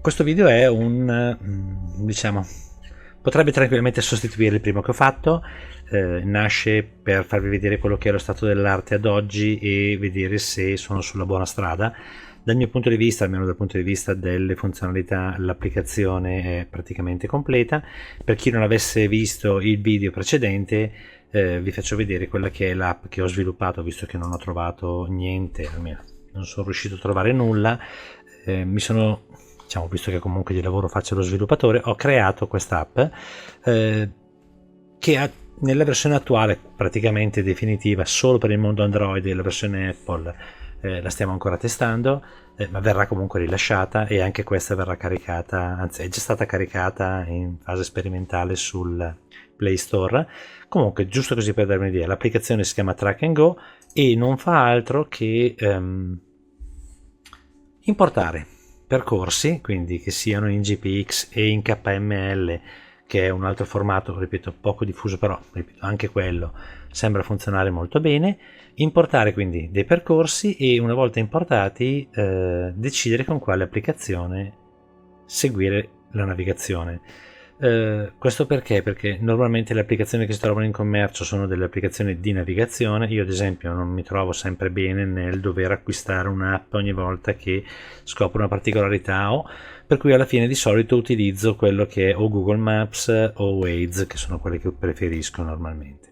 questo video è diciamo, potrebbe tranquillamente sostituire il primo che ho fatto. Nasce per farvi vedere quello che è lo stato dell'arte ad oggi e vedere se sono sulla buona strada. Dal mio punto di vista, almeno dal punto di vista delle funzionalità, l'applicazione è praticamente completa. Per chi non avesse visto il video precedente, vi faccio vedere quella che è l'app che ho sviluppato, visto che non ho trovato niente, almeno non sono riuscito a trovare nulla. Visto che comunque di lavoro faccio lo sviluppatore, ho creato questa app che nella versione attuale, praticamente definitiva, solo per il mondo Android, e la versione Apple la stiamo ancora testando, ma verrà comunque rilasciata, e anche questa verrà caricata, anzi è già stata caricata in fase sperimentale sul Play Store. Comunque, giusto così per darvi un'idea, l'applicazione si chiama Track and Go e non fa altro che importare percorsi, quindi che siano in GPX e in KML, che è un altro formato, ripeto, poco diffuso, però ripeto, anche quello sembra funzionare molto bene. Importare quindi dei percorsi e, una volta importati, decidere con quale applicazione seguire la navigazione. Questo perché normalmente le applicazioni che si trovano in commercio sono delle applicazioni di navigazione. Io ad esempio non mi trovo sempre bene nel dover acquistare un'app ogni volta che scopro una particolarità, per cui alla fine di solito utilizzo quello che è o Google Maps o Waze, che sono quelle che preferisco normalmente.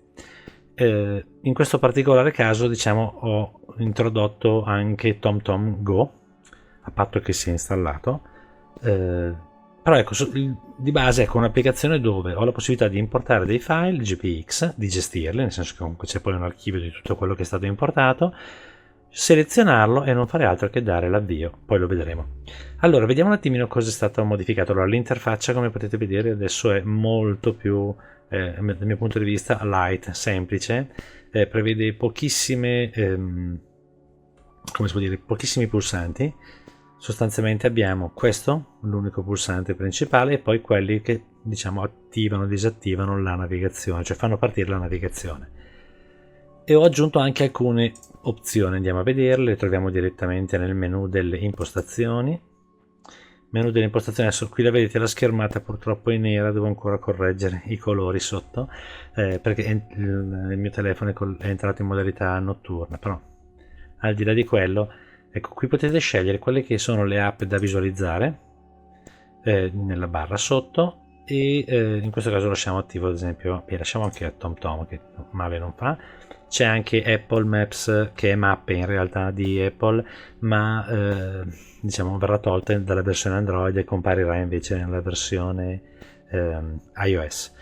In questo particolare caso, diciamo, ho introdotto anche TomTom Go, a patto che sia installato. Però ecco, di base è un'applicazione dove ho la possibilità di importare dei file GPX, di gestirli, nel senso che comunque c'è poi un archivio di tutto quello che è stato importato, selezionarlo e non fare altro che dare l'avvio, poi lo vedremo. Allora, vediamo un attimino cosa è stato modificato. Allora, l'interfaccia, come potete vedere, adesso è molto più, dal mio punto di vista, light, semplice, prevede pochissimi pulsanti. Sostanzialmente abbiamo questo, l'unico pulsante principale, e poi quelli che, diciamo, attivano o disattivano la navigazione, cioè fanno partire la navigazione. E ho aggiunto anche alcune opzioni, andiamo a vederle. Le troviamo direttamente nel menu delle impostazioni. Menu delle impostazioni, adesso qui la vedete, la schermata purtroppo è nera, devo ancora correggere i colori sotto, perché il mio telefono è entrato in modalità notturna. Però al di là di quello, ecco, qui potete scegliere quelle che sono le app da visualizzare nella barra sotto, e in questo caso lasciamo attivo, ad esempio, e lasciamo anche TomTom, che male non fa. C'è anche Apple Maps, che è mappe in realtà di Apple, ma diciamo verrà tolta dalla versione Android e comparirà invece nella versione iOS.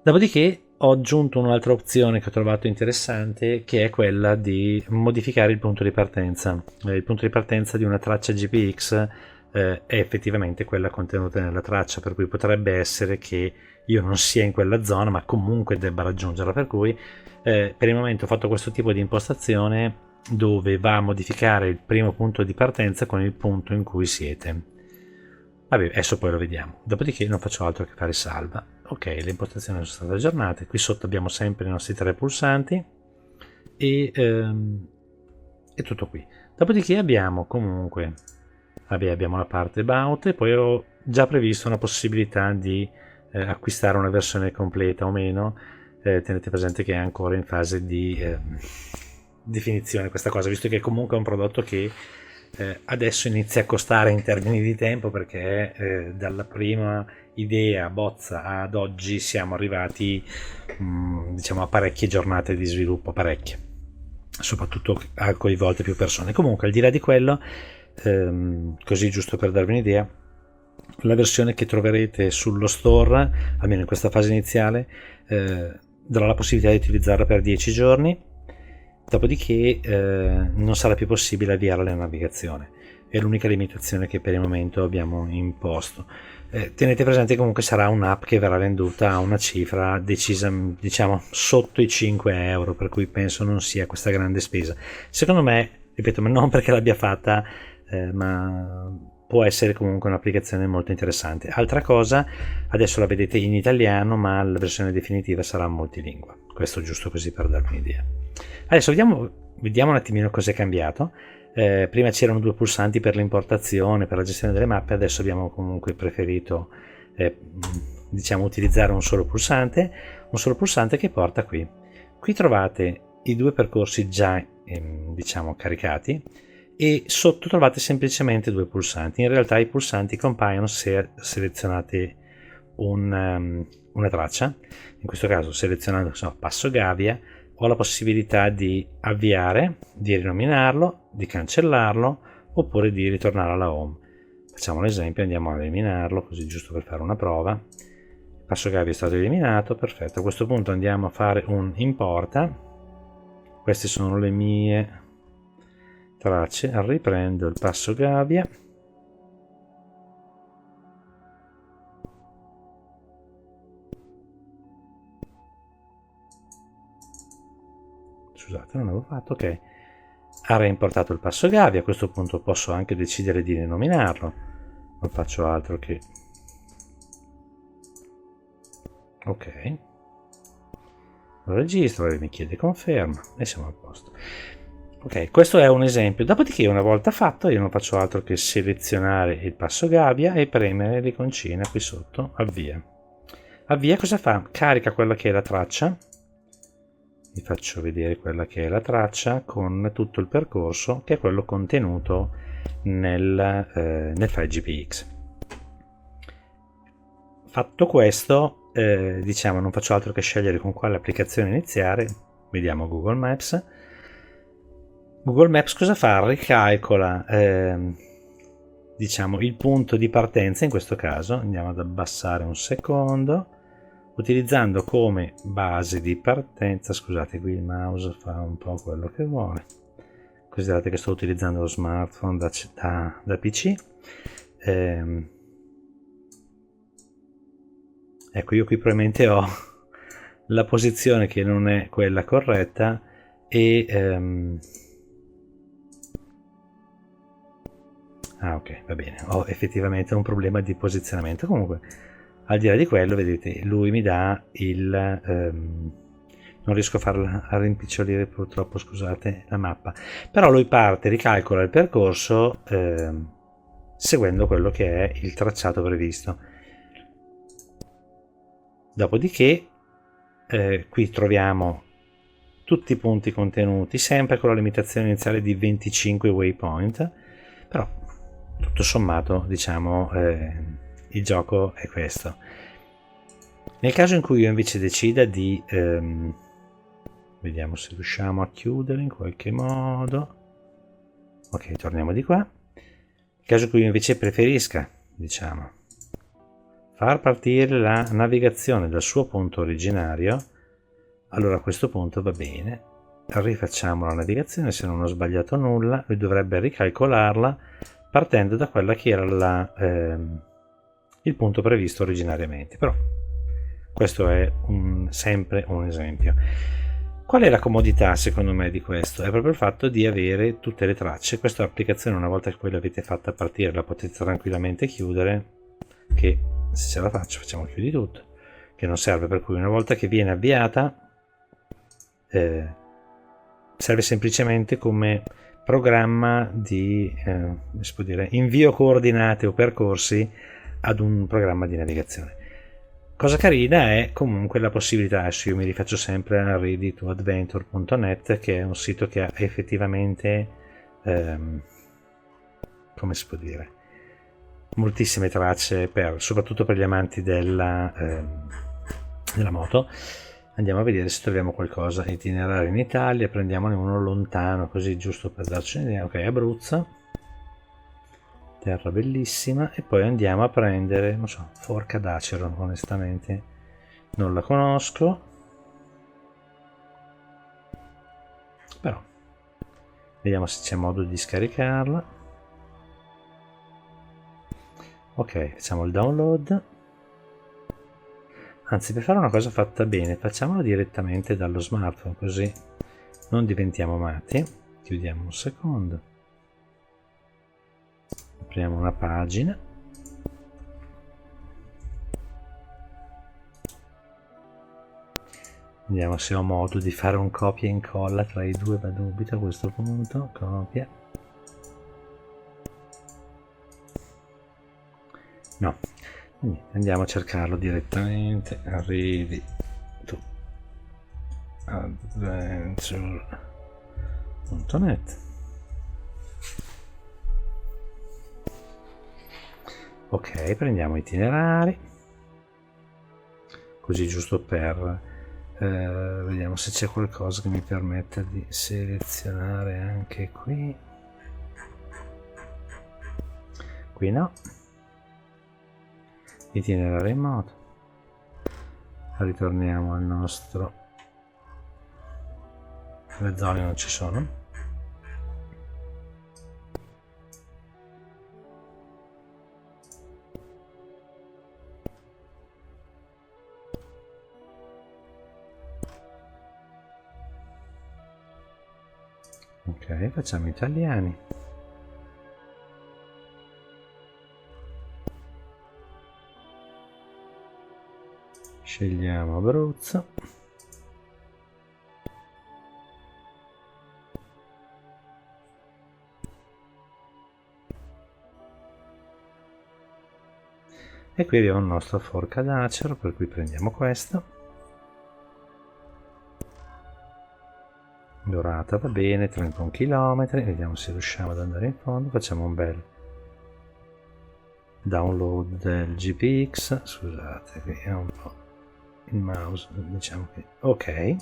Dopodiché ho aggiunto un'altra opzione che ho trovato interessante, che è quella di modificare il punto di partenza. Il punto di partenza di una traccia GPX è effettivamente quella contenuta nella traccia, per cui potrebbe essere che io non sia in quella zona, ma comunque debba raggiungerla, per cui per il momento ho fatto questo tipo di impostazione dove va a modificare il primo punto di partenza con il punto in cui siete. Vabbè, adesso poi lo vediamo. Dopodiché non faccio altro che fare salva. Ok, le impostazioni sono state aggiornate. Qui sotto abbiamo sempre i nostri tre pulsanti e tutto qui. Dopodiché abbiamo comunque, abbiamo la parte about, e poi ho già previsto una possibilità di acquistare una versione completa o meno. Tenete presente che è ancora in fase di definizione questa cosa, visto che comunque è un prodotto che adesso inizia a costare in termini di tempo, perché dalla prima idea bozza ad oggi siamo arrivati diciamo a parecchie giornate di sviluppo, parecchie, soprattutto ha coinvolte più persone. Comunque, al di là di quello, così giusto per darvi un'idea, la versione che troverete sullo store, almeno in questa fase iniziale, darà la possibilità di utilizzarla per 10 giorni. Dopodiché non sarà più possibile avviare la navigazione. È l'unica limitazione che per il momento abbiamo imposto. Tenete presente che comunque sarà un'app che verrà venduta a una cifra decisa, diciamo, sotto i 5 euro, per cui penso non sia questa grande spesa. Secondo me, ripeto, ma non perché l'abbia fatta, ma può essere comunque un'applicazione molto interessante. Altra cosa, adesso la vedete in italiano, ma la versione definitiva sarà multilingua. Questo giusto così per darvi un'idea. Adesso vediamo vediamo un attimino cos'è cambiato. Prima c'erano 2 pulsanti per l'importazione, per la gestione delle mappe, adesso abbiamo comunque preferito diciamo utilizzare un solo pulsante che porta qui. Qui trovate i 2 percorsi già diciamo caricati e sotto trovate semplicemente 2 pulsanti. In realtà i pulsanti compaiono se selezionate una traccia. In questo caso selezionando Passo Gavia ho la possibilità di avviare, di rinominarlo, di cancellarlo oppure di ritornare alla home. Facciamo l'esempio, andiamo a eliminarlo così giusto per fare una prova. Passo Gavia è stato eliminato, perfetto. A questo punto andiamo a fare un importa. Queste sono le mie tracce, riprendo il Passo Gavia. Scusate, non avevo fatto, ok. Ha reimportato il Passo Gavia, a questo punto posso anche decidere di rinominarlo. Non faccio altro che... ok. Lo registro, mi chiede conferma e siamo a posto. Ok, questo è un esempio. Dopodiché, una volta fatto, io non faccio altro che selezionare il Passo Gavia e premere l'iconcina qui sotto, avvia. Avvia cosa fa? Carica quella che è la traccia. Vi faccio vedere quella che è la traccia con tutto il percorso, che è quello contenuto nel file GPX. Fatto questo, diciamo, non faccio altro che scegliere con quale applicazione iniziare. Vediamo Google Maps. Google Maps cosa fa? Ricalcola diciamo il punto di partenza, in questo caso andiamo ad abbassare un secondo, utilizzando come base di partenza, scusate qui il mouse fa un po' quello che vuole, considerate che sto utilizzando lo smartphone da PC. Ecco, io qui probabilmente ho la posizione che non è quella corretta e ok, va bene, ho effettivamente un problema di posizionamento. Comunque, al di là di quello, vedete, lui mi dà il non riesco a farla a rimpicciolire purtroppo, scusate, la mappa, però lui parte, ricalcola il percorso seguendo quello che è il tracciato previsto. Dopodiché qui troviamo tutti i punti contenuti, sempre con la limitazione iniziale di 25 waypoint, però tutto sommato, diciamo, il gioco è questo. Nel caso in cui io invece decida di vediamo se riusciamo a chiudere in qualche modo. Ok, torniamo di qua. Nel caso in cui io invece preferisca, diciamo, far partire la navigazione dal suo punto originario, allora a questo punto va bene, rifacciamo la navigazione. Se non ho sbagliato nulla, lui dovrebbe ricalcolarla partendo da quella che era il punto previsto originariamente, però questo è sempre un esempio. Qual è la comodità secondo me di questo? È proprio il fatto di avere tutte le tracce. Questa applicazione, una volta che poi l'avete fatta partire, la potete tranquillamente chiudere, che se ce la faccio facciamo chiudi tutto, che non serve, per cui una volta che viene avviata serve semplicemente come programma di si può dire, invio coordinate o percorsi ad un programma di navigazione. Cosa carina è comunque la possibilità, adesso io mi rifaccio sempre a readytoadventure.net, che è un sito che ha effettivamente come si può dire, moltissime tracce soprattutto per gli amanti della moto. Andiamo a vedere se troviamo qualcosa. Itinerario in Italia, prendiamone uno lontano così giusto per darci un'idea. Ok, Abruzzo, terra bellissima, e poi andiamo a prendere, non so, Forca d'Acero, onestamente non la conosco, però vediamo se c'è modo di scaricarla. Ok, facciamo il download. Anzi, per fare una cosa fatta bene, facciamolo direttamente dallo smartphone, così non diventiamo matti. Chiudiamo un secondo, apriamo una pagina, Vediamo se ho modo di fare un copia e incolla tra i due, ma dubito a questo punto. Copia. No. Quindi andiamo a cercarlo direttamente. Arrivi tu. Adventure.net. Ok, prendiamo itinerari. Così giusto per... vediamo se c'è qualcosa che mi permetta di selezionare anche qui. Qui no. Itinerari in moto. Ritorniamo al nostro... le zone non ci sono. Ok, facciamo italiani. Scegliamo Abruzzo. E qui abbiamo il nostro forca d'acero, per cui prendiamo questo. Dorata va bene, 31 km, vediamo se riusciamo ad andare in fondo, facciamo un bel download del GPX, scusate qui è un po' il mouse, diciamo che ok,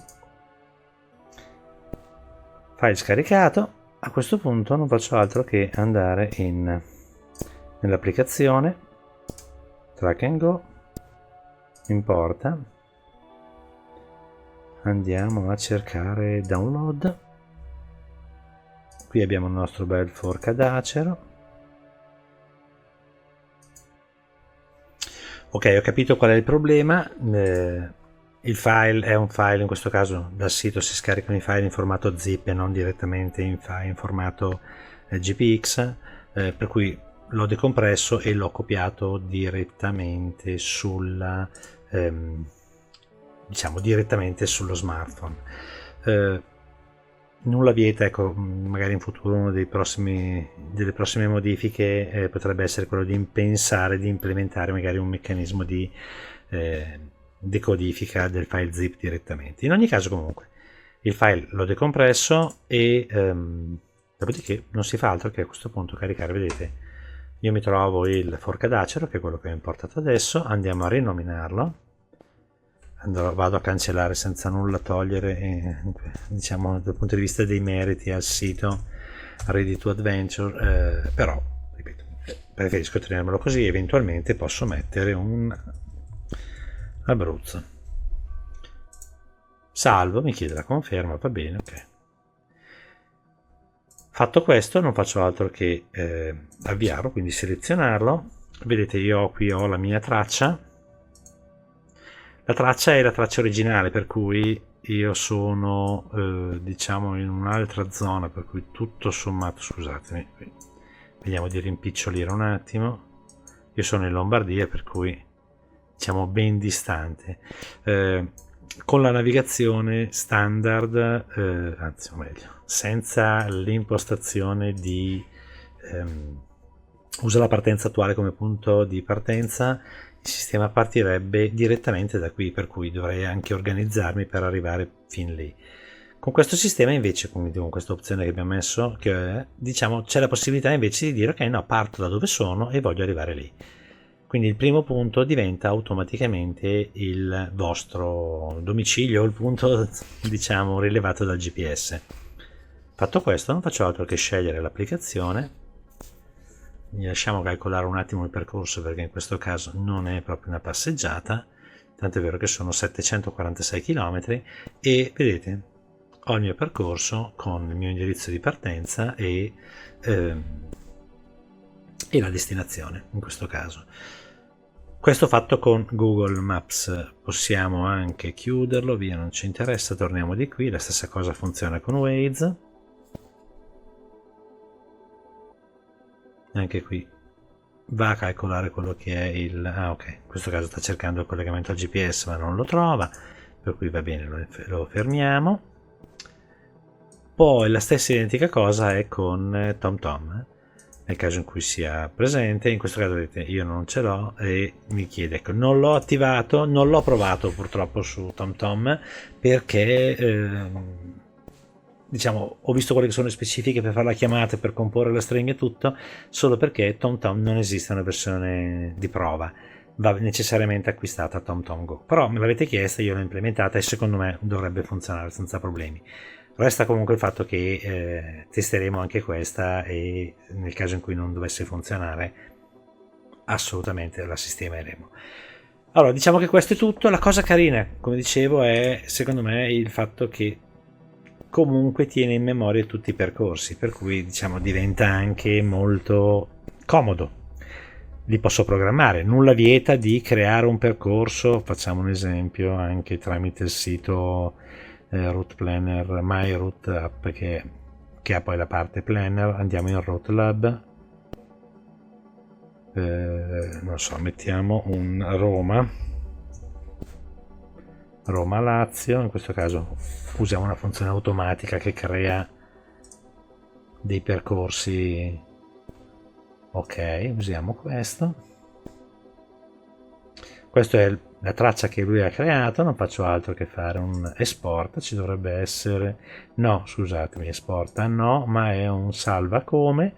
file scaricato. A questo punto non faccio altro che andare nell'applicazione, track and go, importa, andiamo a cercare download. Qui abbiamo il nostro bel forca d'acero. Ok, ho capito qual è il problema. Il file è un file, in questo caso dal sito si scaricano i file in formato zip e non direttamente in formato GPX, per cui l'ho decompresso e l'ho copiato direttamente sulla diciamo direttamente sullo smartphone. Nulla vieta, ecco, magari in futuro uno delle prossime modifiche potrebbe essere quello di pensare di implementare magari un meccanismo di decodifica del file zip direttamente. In ogni caso, comunque, il file l'ho decompresso e dopodiché non si fa altro che a questo punto caricare. Vedete, io mi trovo il forca d'acero, che è quello che ho importato adesso. Andiamo a rinominarlo. Vado a cancellare senza nulla togliere, diciamo dal punto di vista dei meriti al sito Ready to Adventure, però ripeto, preferisco tenermelo così. Eventualmente posso mettere un Abruzzo, salvo, mi chiede la conferma, va bene, ok. Fatto questo non faccio altro che avviarlo, quindi selezionarlo. Vedete, io qui ho la mia traccia. La traccia è la traccia originale, per cui io sono diciamo in un'altra zona, per cui tutto sommato, scusatemi, vediamo di rimpicciolire un attimo. Io sono in Lombardia, per cui diciamo ben distante. Con la navigazione standard, anzi o meglio, senza l'impostazione di usa la partenza attuale come punto di partenza, il sistema partirebbe direttamente da qui, per cui dovrei anche organizzarmi per arrivare fin lì. Con questo sistema invece, con questa opzione che abbiamo messo, che diciamo c'è la possibilità invece di dire ok, no, parto da dove sono e voglio arrivare lì. Quindi il primo punto diventa automaticamente il vostro domicilio, il punto diciamo rilevato dal GPS. Fatto questo non faccio altro che scegliere l'applicazione. Mi lasciamo calcolare un attimo il percorso, perché in questo caso non è proprio una passeggiata, tanto è vero che sono 746 km e vedete ho il mio percorso con il mio indirizzo di partenza e la destinazione in questo caso. Questo fatto con Google Maps. Possiamo anche chiuderlo, via, non ci interessa, torniamo di qui. La stessa cosa funziona con Waze. Anche qui va a calcolare quello che è il ok, in questo caso sta cercando il collegamento al GPS ma non lo trova. per cui va bene, lo fermiamo. Poi la stessa identica cosa è con TomTom, nel caso in cui sia presente. In questo caso vedete io non ce l'ho e mi chiede, ecco, non l'ho attivato, non l'ho provato purtroppo su TomTom perché diciamo ho visto quelle che sono le specifiche per fare la chiamata, per comporre la stringa e tutto, solo perché TomTom non esiste una versione di prova, va necessariamente acquistata TomTom Go, però me l'avete chiesta, io l'ho implementata e secondo me dovrebbe funzionare senza problemi. Resta comunque il fatto che testeremo anche questa e nel caso in cui non dovesse funzionare assolutamente la sistemeremo. Allora, diciamo che questo è tutto. La cosa carina, come dicevo, è secondo me il fatto che comunque tiene in memoria tutti i percorsi, per cui diciamo diventa anche molto comodo. Li posso programmare, nulla vieta di creare un percorso, facciamo un esempio anche tramite il sito Route Planner, My Route App che ha poi la parte Planner. Andiamo in Route Lab, non so, mettiamo un Roma Lazio, in questo caso usiamo una funzione automatica che crea dei percorsi. Ok, usiamo questo è la traccia che lui ha creato, non faccio altro che fare un export, ci dovrebbe essere, no scusatemi, esporta no, ma è un salva come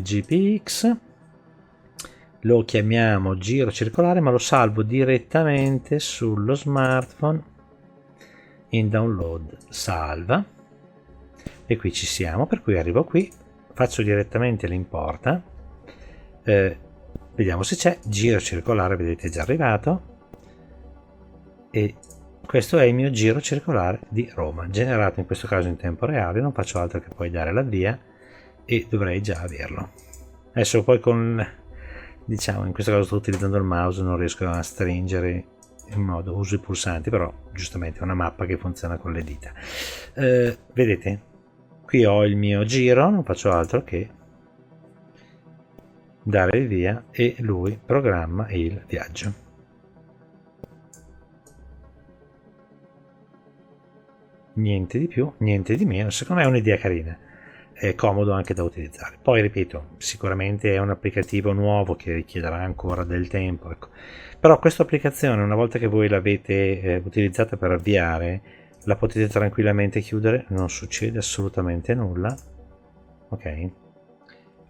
GPX, lo chiamiamo giro circolare, ma lo salvo direttamente sullo smartphone in download salva, e qui ci siamo, per cui arrivo qui, faccio direttamente l'importa, vediamo se c'è, giro circolare, vedete è già arrivato, e questo è il mio giro circolare di Roma, generato in questo caso in tempo reale, non faccio altro che poi dare l'avvia e dovrei già averlo. Adesso poi con, diciamo, in questo caso sto utilizzando il mouse, non riesco a stringere in modo, uso i pulsanti, però giustamente è una mappa che funziona con le dita. Vedete, qui ho il mio giro, non faccio altro che dare il via e lui programma il viaggio. Niente di più, niente di meno, secondo me è un'idea carina, è comodo anche da utilizzare. Poi ripeto, sicuramente è un applicativo nuovo che richiederà ancora del tempo, ecco. Però questa applicazione, una volta che voi l'avete utilizzata per avviare, la potete tranquillamente chiudere, non succede assolutamente nulla. Ok,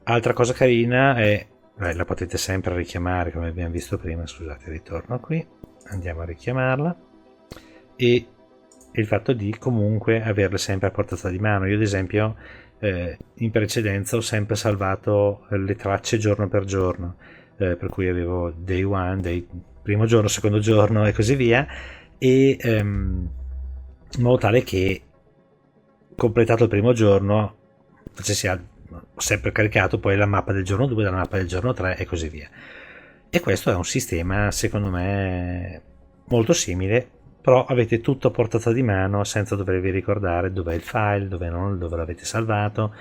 altra cosa carina è, la potete sempre richiamare come abbiamo visto prima, scusate, ritorno qui, andiamo a richiamarla, e il fatto di comunque averle sempre a portata di mano. Io ad esempio in precedenza ho sempre salvato le tracce giorno per giorno, per cui avevo day one, primo giorno, secondo giorno e così via, e in modo tale che completato il primo giorno ho sempre caricato poi la mappa del giorno 2, la mappa del giorno 3 e così via. E questo è un sistema secondo me molto simile, però avete tutto a portata di mano senza dovervi ricordare dov'è il file, dove l'avete salvato,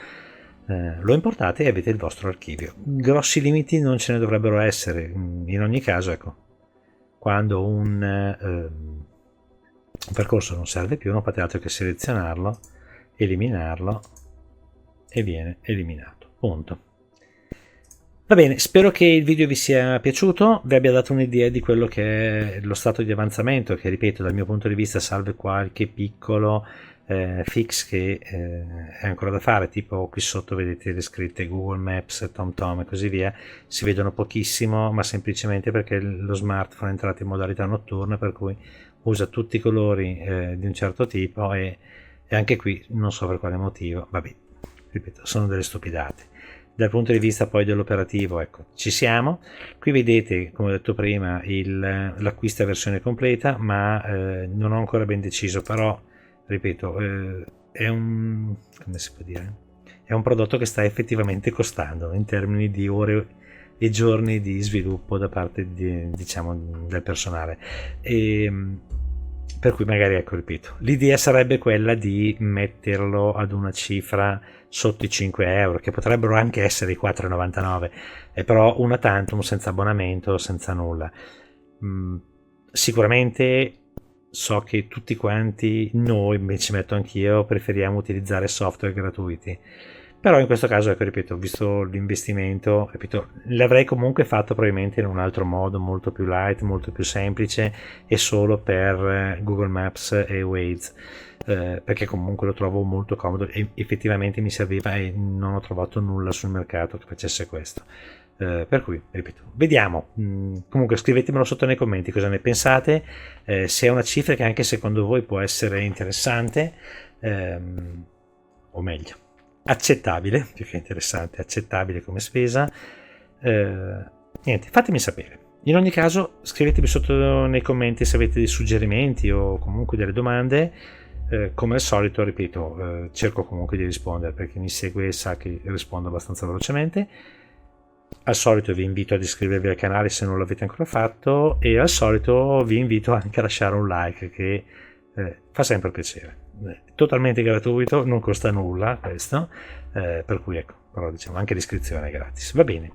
lo importate e avete il vostro archivio. Grossi limiti non ce ne dovrebbero essere. In ogni caso, ecco, quando un percorso non serve più non fate altro che selezionarlo, eliminarlo e viene eliminato, punto. Va bene, spero che il video vi sia piaciuto, vi abbia dato un'idea di quello che è lo stato di avanzamento, che ripeto dal mio punto di vista, salve qualche piccolo fix che è ancora da fare, tipo qui sotto vedete le scritte Google Maps, TomTom e così via, si vedono pochissimo, ma semplicemente perché lo smartphone è entrato in modalità notturna, per cui usa tutti i colori di un certo tipo, e anche qui non so per quale motivo, vabbè, ripeto, sono delle stupidate. Dal punto di vista poi dell'operativo, ecco, ci siamo. Qui vedete, come ho detto prima, l'acquisto a versione completa, ma non ho ancora ben deciso, però ripeto, è un, come si può dire, è un prodotto che sta effettivamente costando in termini di ore e giorni di sviluppo da parte diciamo del personale, e per cui magari, ecco, ripeto, l'idea sarebbe quella di metterlo ad una cifra sotto i 5 euro, che potrebbero anche essere i 4,99, però una tantum, senza abbonamento, senza nulla. Sicuramente so che tutti quanti noi, mi ci metto anch'io, preferiamo utilizzare software gratuiti, però in questo caso, ecco, ripeto, visto l'investimento, ripeto, l'avrei comunque fatto probabilmente in un altro modo, molto più light, molto più semplice e solo per Google Maps e Waze, perché comunque lo trovo molto comodo e effettivamente mi serviva e non ho trovato nulla sul mercato che facesse questo. Per cui, ripeto, vediamo. Comunque scrivetemelo sotto nei commenti cosa ne pensate, se è una cifra che anche secondo voi può essere interessante, o meglio, accettabile, più che interessante, accettabile come spesa. Niente, fatemi sapere. In ogni caso, scrivetemi sotto nei commenti se avete dei suggerimenti o comunque delle domande. Come al solito, ripeto, cerco comunque di rispondere, perché mi segue e sa che rispondo abbastanza velocemente. Al solito vi invito ad iscrivervi al canale se non l'avete ancora fatto, e al solito vi invito anche a lasciare un like, che fa sempre piacere. Totalmente gratuito, non costa nulla questo, per cui ecco, però diciamo anche l'iscrizione è gratis. Va bene,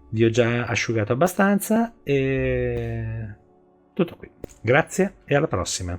vi ho già asciugato abbastanza e tutto qui. Grazie e alla prossima.